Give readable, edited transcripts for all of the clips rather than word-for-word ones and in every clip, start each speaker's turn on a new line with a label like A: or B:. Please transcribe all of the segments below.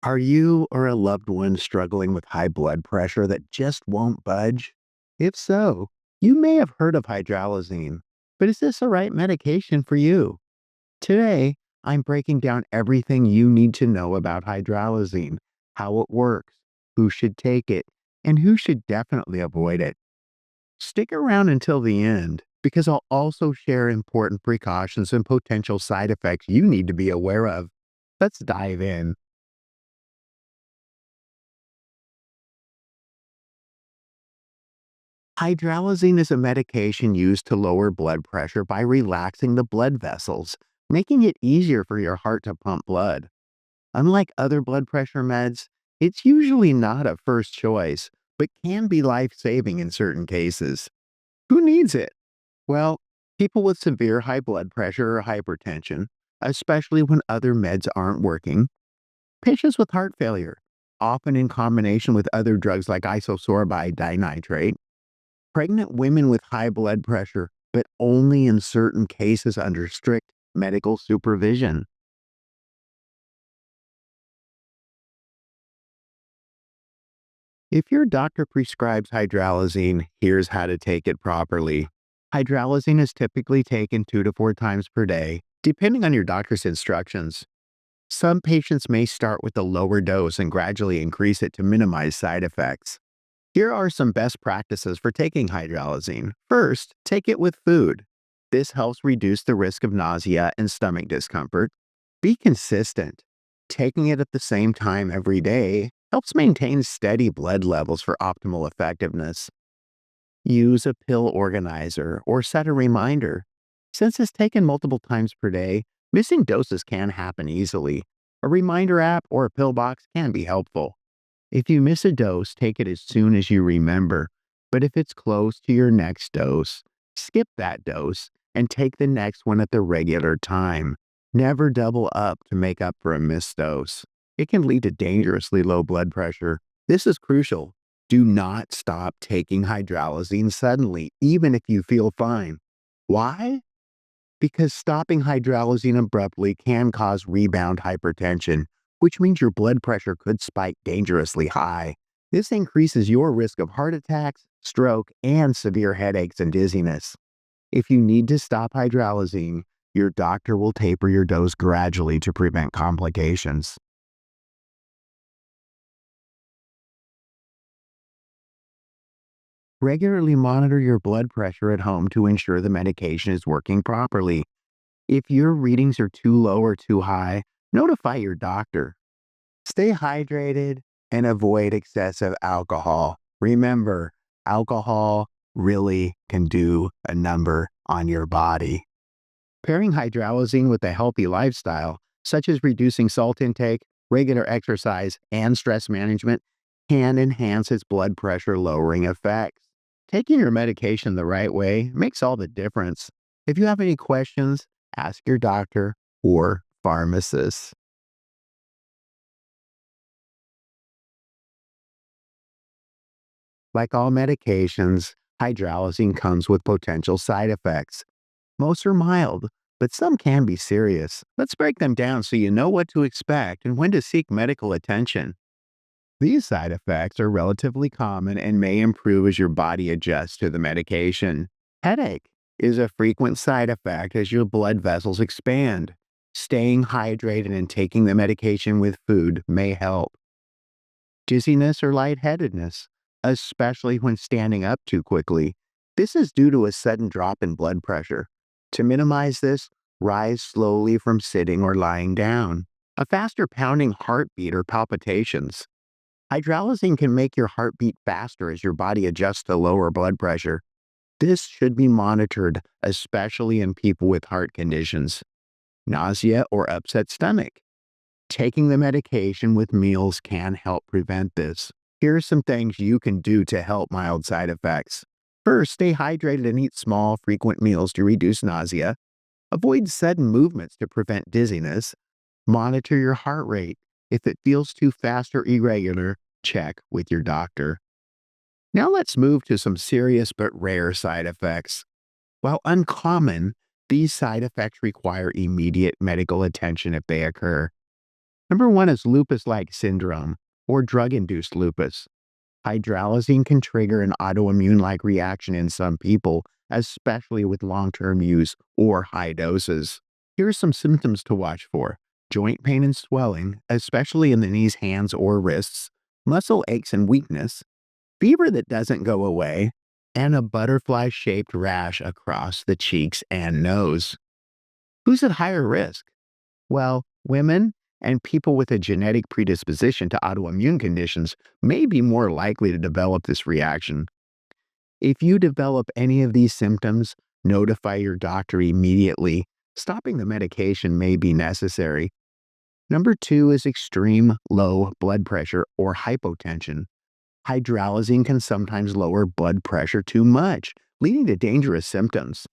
A: Are you or a loved one struggling with high blood pressure that just won't budge? If so, you may have heard of hydralazine, but is this the right medication for you? Today, I'm breaking down everything you need to know about hydralazine, how it works, who should take it, and who should definitely avoid it. Stick around until the end because I'll also share important precautions and potential side effects you need to be aware of. Let's dive in. Hydralazine is a medication used to lower blood pressure by relaxing the blood vessels, making it easier for your heart to pump blood. Unlike other blood pressure meds, it's usually not a first choice, but can be life saving in certain cases. Who needs it? Well, people with severe high blood pressure or hypertension, especially when other meds aren't working. Patients with heart failure, often in combination with other drugs like isosorbide dinitrate. Pregnant women with high blood pressure, but only in certain cases under strict medical supervision. If your doctor prescribes hydralazine, here's how to take it properly. Hydralazine is typically taken 2 to 4 times per day, depending on your doctor's instructions. Some patients may start with a lower dose and gradually increase it to minimize side effects. Here are some best practices for taking hydralazine. First, take it with food. This helps reduce the risk of nausea and stomach discomfort. Be consistent. Taking it at the same time every day helps maintain steady blood levels for optimal effectiveness. Use a pill organizer or set a reminder. Since it's taken multiple times per day, missing doses can happen easily. A reminder app or a pill box can be helpful. If you miss a dose, take it as soon as you remember. But if it's close to your next dose, skip that dose and take the next one at the regular time. Never double up to make up for a missed dose. It can lead to dangerously low blood pressure. This is crucial. Do not stop taking hydralazine suddenly, even if you feel fine. Why? Because stopping hydralazine abruptly can cause rebound hypertension, which means your blood pressure could spike dangerously high. This increases your risk of heart attacks, stroke, and severe headaches and dizziness. If you need to stop hydralazine, your doctor will taper your dose gradually to prevent complications. Regularly monitor your blood pressure at home to ensure the medication is working properly. If your readings are too low or too high, notify your doctor. Stay hydrated and avoid excessive alcohol. Remember, alcohol really can do a number on your body. Pairing hydralazine with a healthy lifestyle, such as reducing salt intake, regular exercise, and stress management, can enhance its blood pressure lowering effects. Taking your medication the right way makes all the difference. If you have any questions, ask your doctor or pharmacist. Like all medications, hydralazine comes with potential side effects. Most are mild, but some can be serious. Let's break them down so you know what to expect and when to seek medical attention. These side effects are relatively common and may improve as your body adjusts to the medication. Headache is a frequent side effect as your blood vessels expand. Staying hydrated and taking the medication with food may help. Dizziness or lightheadedness, especially when standing up too quickly. This is due to a sudden drop in blood pressure. To minimize this, rise slowly from sitting or lying down. A faster pounding heartbeat or palpitations. Hydralazine can make your heart beat faster as your body adjusts to lower blood pressure. This should be monitored, especially in people with heart conditions. Nausea or upset stomach. Taking the medication with meals can help prevent this. Here are some things you can do to help mild side effects. First, stay hydrated and eat small, frequent meals to reduce nausea. Avoid sudden movements to prevent dizziness. Monitor your heart rate. If it feels too fast or irregular, check with your doctor. Now let's move to some serious but rare side effects. While uncommon, these side effects require immediate medical attention if they occur. Number one is lupus-like syndrome or drug-induced lupus. Hydralazine can trigger an autoimmune like reaction in some people, especially with long term use or high doses. Here are some symptoms to watch for: joint pain and swelling, especially in the knees, hands, or wrists, muscle aches and weakness, fever that doesn't go away, and a butterfly shaped rash across the cheeks and nose. Who's at higher risk? Well, women and people with a genetic predisposition to autoimmune conditions may be more likely to develop this reaction. If you develop any of these symptoms, notify your doctor immediately. Stopping the medication may be necessary. Number two is extreme low blood pressure or hypotension. Hydralazine can sometimes lower blood pressure too much, leading to dangerous symptoms.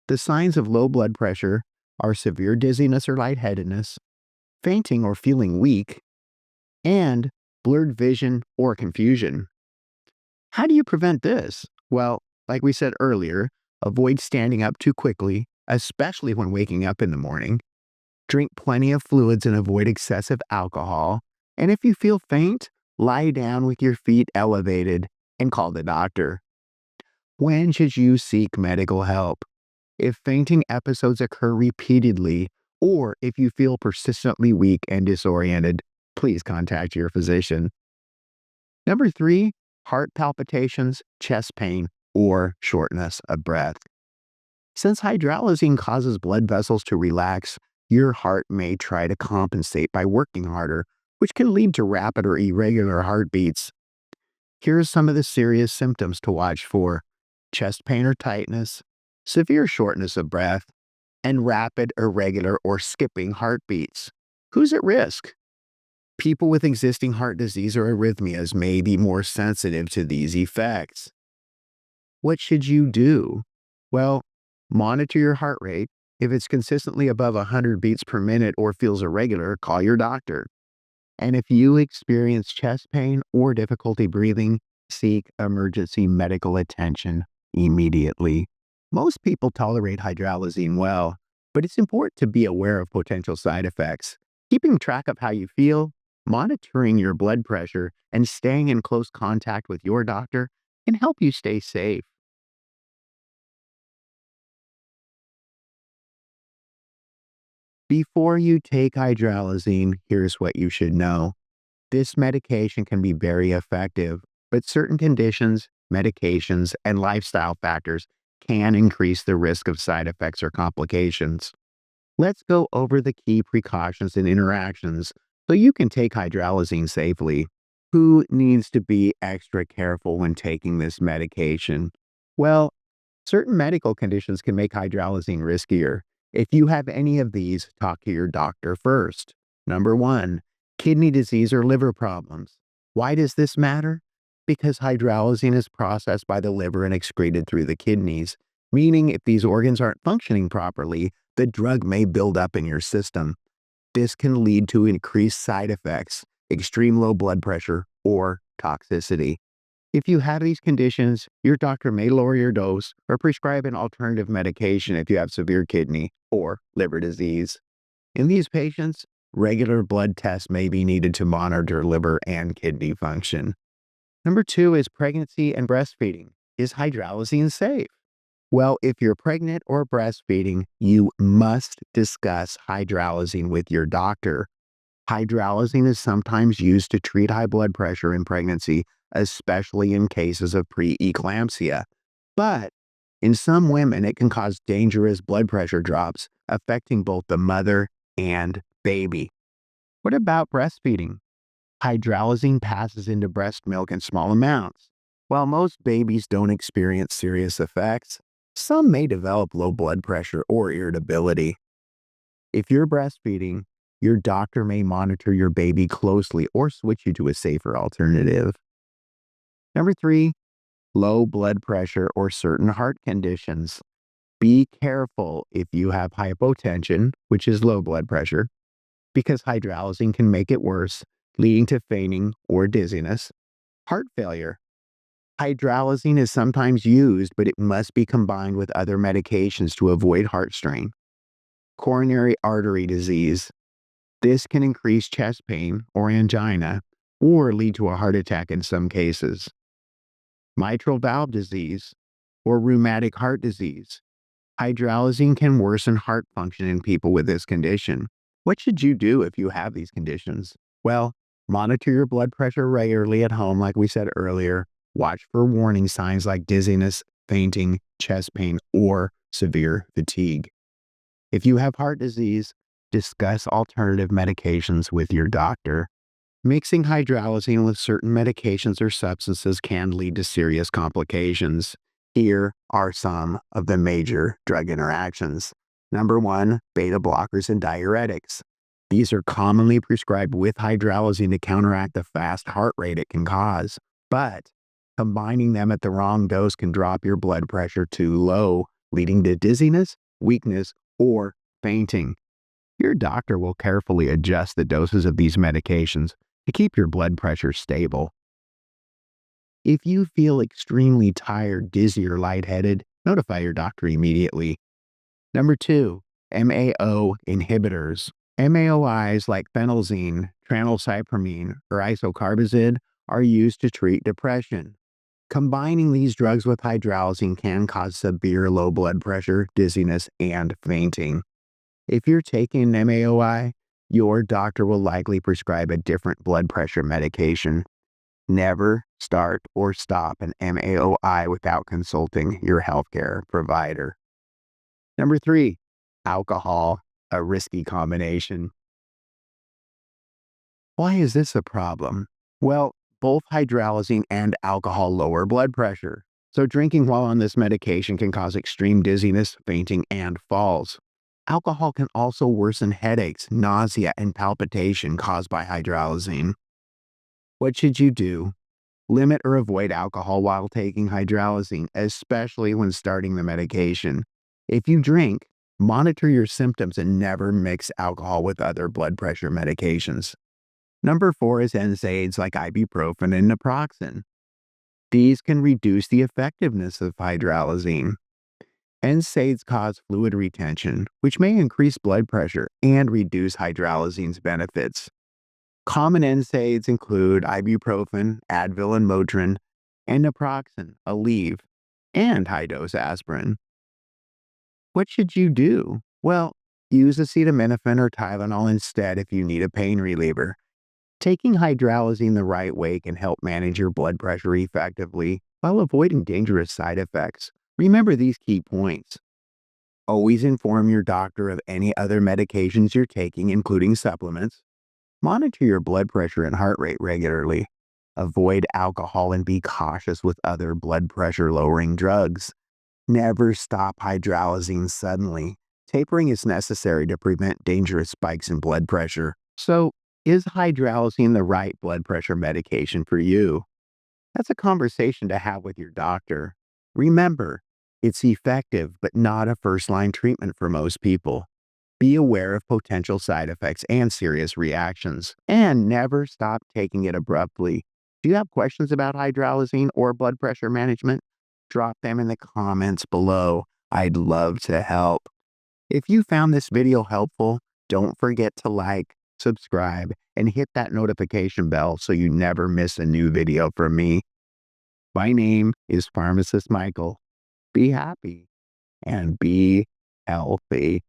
A: The signs of low blood pressure are severe dizziness or lightheadedness, fainting or feeling weak, and blurred vision or confusion. How do you prevent this? Well, like we said earlier, avoid standing up too quickly, especially when waking up in the morning. Drink plenty of fluids and avoid excessive alcohol. And if you feel faint, lie down with your feet elevated and call the doctor. When should you seek medical help? If fainting episodes occur repeatedly, or if you feel persistently weak and disoriented, please contact your physician. Number three, heart palpitations, chest pain, or shortness of breath. Since hydralazine causes blood vessels to relax, your heart may try to compensate by working harder, which can lead to rapid or irregular heartbeats. Here's some of the serious symptoms to watch for: chest pain or tightness, severe shortness of breath, and rapid, irregular, or skipping heartbeats. Who's at risk? People with existing heart disease or arrhythmias may be more sensitive to these effects. What should you do? Well, monitor your heart rate. If it's consistently above 100 beats per minute or feels irregular, call your doctor. And if you experience chest pain or difficulty breathing, seek emergency medical attention immediately. Most people tolerate hydralazine well, but it's important to be aware of potential side effects. Keeping track of how you feel, monitoring your blood pressure, and staying in close contact with your doctor can help you stay safe. Before you take hydralazine, here's what you should know. This medication can be very effective, but certain conditions, medications, and lifestyle factors can increase the risk of side effects or complications. Let's go over the key precautions and interactions so you can take hydralazine safely. Who needs to be extra careful when taking this medication? Well, certain medical conditions can make hydralazine riskier. If you have any of these, talk to your doctor first. Number one, kidney disease or liver problems. Why does this matter? Because hydralazine is processed by the liver and excreted through the kidneys, meaning if these organs aren't functioning properly, the drug may build up in your system. This can lead to increased side effects, extreme low blood pressure, or toxicity. If you have these conditions, your doctor may lower your dose or prescribe an alternative medication if you have severe kidney or liver disease. In these patients, regular blood tests may be needed to monitor liver and kidney function. Number two is pregnancy and breastfeeding. Is hydralazine safe? Well, if you're pregnant or breastfeeding, you must discuss hydralazine with your doctor. Hydralazine is sometimes used to treat high blood pressure in pregnancy, especially in cases of preeclampsia. But in some women, it can cause dangerous blood pressure drops, affecting both the mother and baby. What about breastfeeding? Hydralazine passes into breast milk in small amounts. While most babies don't experience serious effects, some may develop low blood pressure or irritability. If you're breastfeeding, your doctor may monitor your baby closely or switch you to a safer alternative. Number three, low blood pressure or certain heart conditions. Be careful if you have hypotension, which is low blood pressure, because hydralazine can make it worse, leading to fainting or dizziness. Heart failure. Hydralazine is sometimes used, but it must be combined with other medications to avoid heart strain. Coronary artery disease. This can increase chest pain or angina, or lead to a heart attack in some cases. Mitral valve disease or rheumatic heart disease. Hydralazine can worsen heart function in people with this condition. What should you do if you have these conditions? Well, monitor your blood pressure regularly at home, like we said earlier. Watch for warning signs like dizziness, fainting, chest pain, or severe fatigue. If you have heart disease, discuss alternative medications with your doctor. Mixing hydralazine with certain medications or substances can lead to serious complications. Here are some of the major drug interactions. Number one, beta blockers and diuretics. These are commonly prescribed with hydralazine to counteract the fast heart rate it can cause. But combining them at the wrong dose can drop your blood pressure too low, leading to dizziness, weakness, or fainting. Your doctor will carefully adjust the doses of these medications to keep your blood pressure stable. If you feel extremely tired, dizzy, or lightheaded, notify your doctor immediately. Number two, MAO inhibitors. MAOIs like phenelzine, tranylcypromine, or isocarbazid are used to treat depression. Combining these drugs with hydralazine can cause severe low blood pressure, dizziness, and fainting. If you're taking an MAOI, your doctor will likely prescribe a different blood pressure medication. Never start or stop an MAOI without consulting your healthcare provider. Number three, alcohol, a risky combination. Why is this a problem? Well, both hydralazine and alcohol lower blood pressure. So drinking while on this medication can cause extreme dizziness, fainting, and falls. Alcohol can also worsen headaches, nausea, and palpitation caused by hydralazine. What should you do? Limit or avoid alcohol while taking hydralazine, especially when starting the medication. If you drink, monitor your symptoms and never mix alcohol with other blood pressure medications. Number four is NSAIDs like ibuprofen and naproxen. These can reduce the effectiveness of hydralazine. NSAIDs cause fluid retention, which may increase blood pressure and reduce hydralazine's benefits. Common NSAIDs include ibuprofen, Advil and Motrin, and naproxen, Aleve, and high-dose aspirin. What should you do? Well, use acetaminophen or Tylenol instead if you need a pain reliever. Taking hydralazine the right way can help manage your blood pressure effectively while avoiding dangerous side effects. Remember these key points. Always inform your doctor of any other medications you're taking, including supplements. Monitor your blood pressure and heart rate regularly. Avoid alcohol and be cautious with other blood pressure lowering drugs. Never stop hydralazine suddenly. Tapering is necessary to prevent dangerous spikes in blood pressure. So, is hydralazine the right blood pressure medication for you? That's a conversation to have with your doctor. Remember, it's effective but not a first-line treatment for most people. Be aware of potential side effects and serious reactions, and never stop taking it abruptly. Do you have questions about hydralazine or blood pressure management? Drop them in the comments below. I'd love to help. If you found this video helpful, don't forget to like, subscribe, and hit that notification bell so you never miss a new video from me. My name is Pharmacist Michael. Be happy and be healthy.